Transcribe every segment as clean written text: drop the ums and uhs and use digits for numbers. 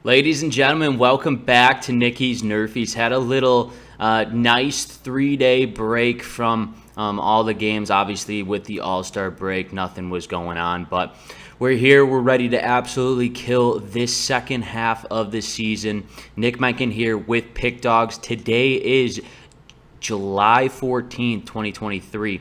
Ladies and gentlemen, welcome back to Nicky's Nerfies. Had a little nice 3-day break from all the games. Obviously, with the All-Star break, nothing was going on. But we're here. We're ready to absolutely kill this second half of the season. Nick Mencken here with Pickdawgz. Today is July 14th, 2023.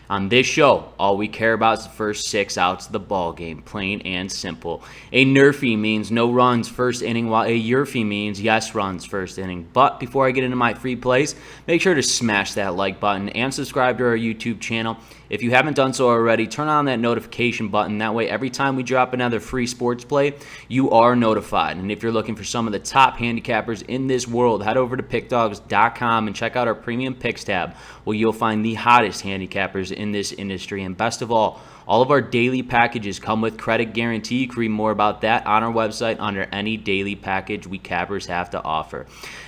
On this show, all we care about is the first 6 outs of the ball game, plain and simple. A NRFI means no runs first inning, while a YRFI means yes runs first inning. But before I get into my free plays, make sure to smash that like button and subscribe to our YouTube channel. If you haven't done so already, turn on that notification button. That way, every time we drop another free sports play, you are notified. And if you're looking for some of the top handicappers in this world, head over to Pickdawgz.com and check out our premium picks tab, where you'll find the hottest handicappers in this industry. And best of all of our daily packages come with credit guarantee. You can read more about that on our website under any daily package we cappers have to offer.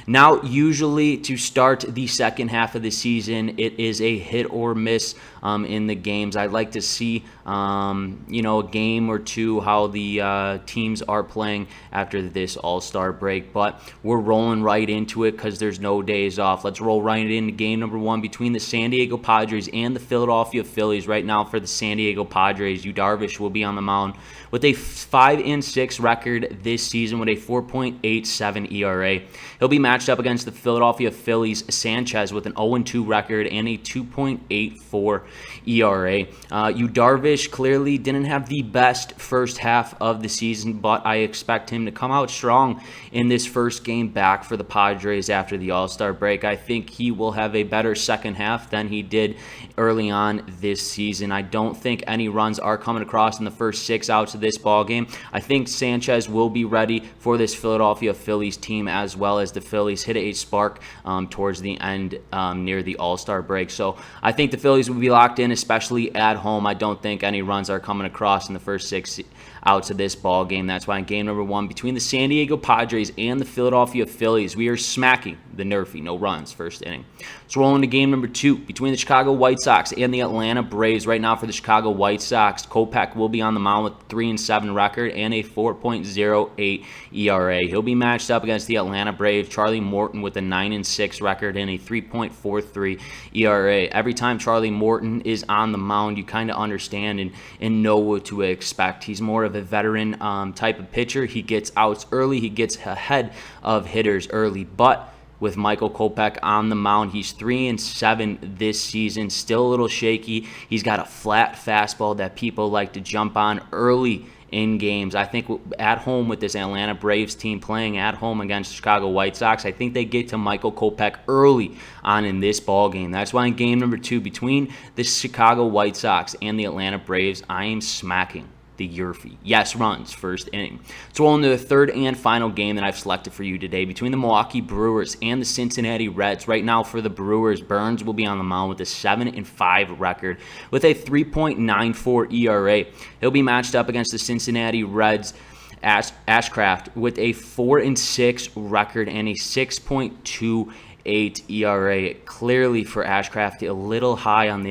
Now, usually to start the second half of the season, it is a hit or miss in the games. I'd like to see, a game or two how the teams are playing after this All-Star break. But we're rolling right into it because there's no days off. Let's roll right into game number 1 between the San Diego Padres and the Philadelphia Phillies. Right now for the San Diego Padres, Darvish will be on the mound with a 5-6 record this season with a 4.87 ERA. He'll be matched up against the Philadelphia Phillies Sanchez with an 0-2 record and a 2.84 ERA. Darvish clearly didn't have the best first half of the season, but I expect him to come out strong in this first game back for the Padres after the All-Star break. I think he will have a better second half than he did early on this season. I don't think any runs are coming across in the first 6 outs of this ball game. I think Sanchez will be ready for this Philadelphia Phillies team, as well as the Phillies hit a spark towards the end near the All-Star break. So I think the Phillies will be locked in, especially at home. I don't think any runs are coming across in the first 6 outs of this ball game. That's why in game number 1 between the San Diego Padres and the Philadelphia Phillies, we are smacking the NRFI, no runs first inning. Let's roll into game number 2 between the Chicago White Sox and the Atlanta Braves. Right now for the Chicago White Sox, Kopech will be on the mound with 3-7 record and a 4.08 ERA. He'll be matched up against the Atlanta Braves, Charlie Morton, with a 9-6 record and a 3.43 ERA. Every time Charlie Morton is on the mound, you kind of understand and know what to expect. He's more of a veteran type of pitcher. He gets outs early. He gets ahead of hitters early. But with Michael Kopech on the mound, he's 3-7 this season. Still a little shaky. He's got a flat fastball that people like to jump on early in games. I think at home with this Atlanta Braves team playing at home against the Chicago White Sox, I think they get to Michael Kopech early on in this ball game. That's why in game number 2 between the Chicago White Sox and the Atlanta Braves, I am smacking the YRFI. Yes runs first inning. Let's roll into the third and final game that I've selected for you today between the Milwaukee Brewers and the Cincinnati Reds. Right now for the Brewers, Burns will be on the mound with a 7-5 record with a 3.94 ERA. He'll be matched up against the Cincinnati Reds, Ashcraft, with a 4-6 record and a 6.28 ERA. Clearly for Ashcraft, a little high on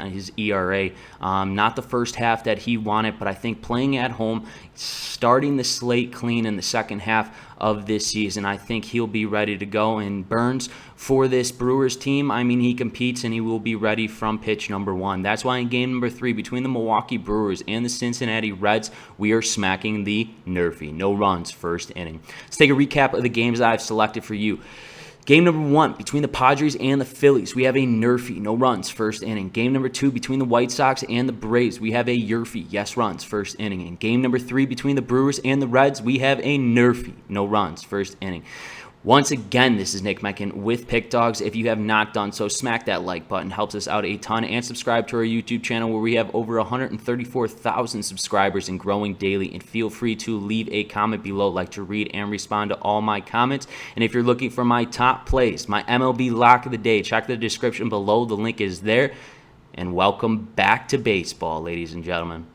his ERA. Not the first half that he wanted, but I think playing at home, starting the slate clean in the second half of this season, I think he'll be ready to go. And Burns, for this Brewers team, I mean, he competes and he will be ready from pitch number 1. That's why in game number 3 between the Milwaukee Brewers and the Cincinnati Reds, we are smacking the NRFI, no runs first inning. Let's take a recap of the games that I've selected for you. Game number 1 between the Padres and the Phillies, we have a NRFI, no runs first inning. Game number 2 between the White Sox and the Braves, we have a YRFI, yes runs first inning. And game number 3 between the Brewers and the Reds, we have a NRFI, no runs first inning. Once again, this is Nick Mencken with Pickdawgz. If you have not done so, smack that like button. Helps us out a ton. And subscribe to our YouTube channel where we have over 134,000 subscribers and growing daily. And feel free to leave a comment below. Like to read and respond to all my comments. And if you're looking for my top plays, my MLB lock of the day, check the description below. The link is there. And welcome back to baseball, ladies and gentlemen.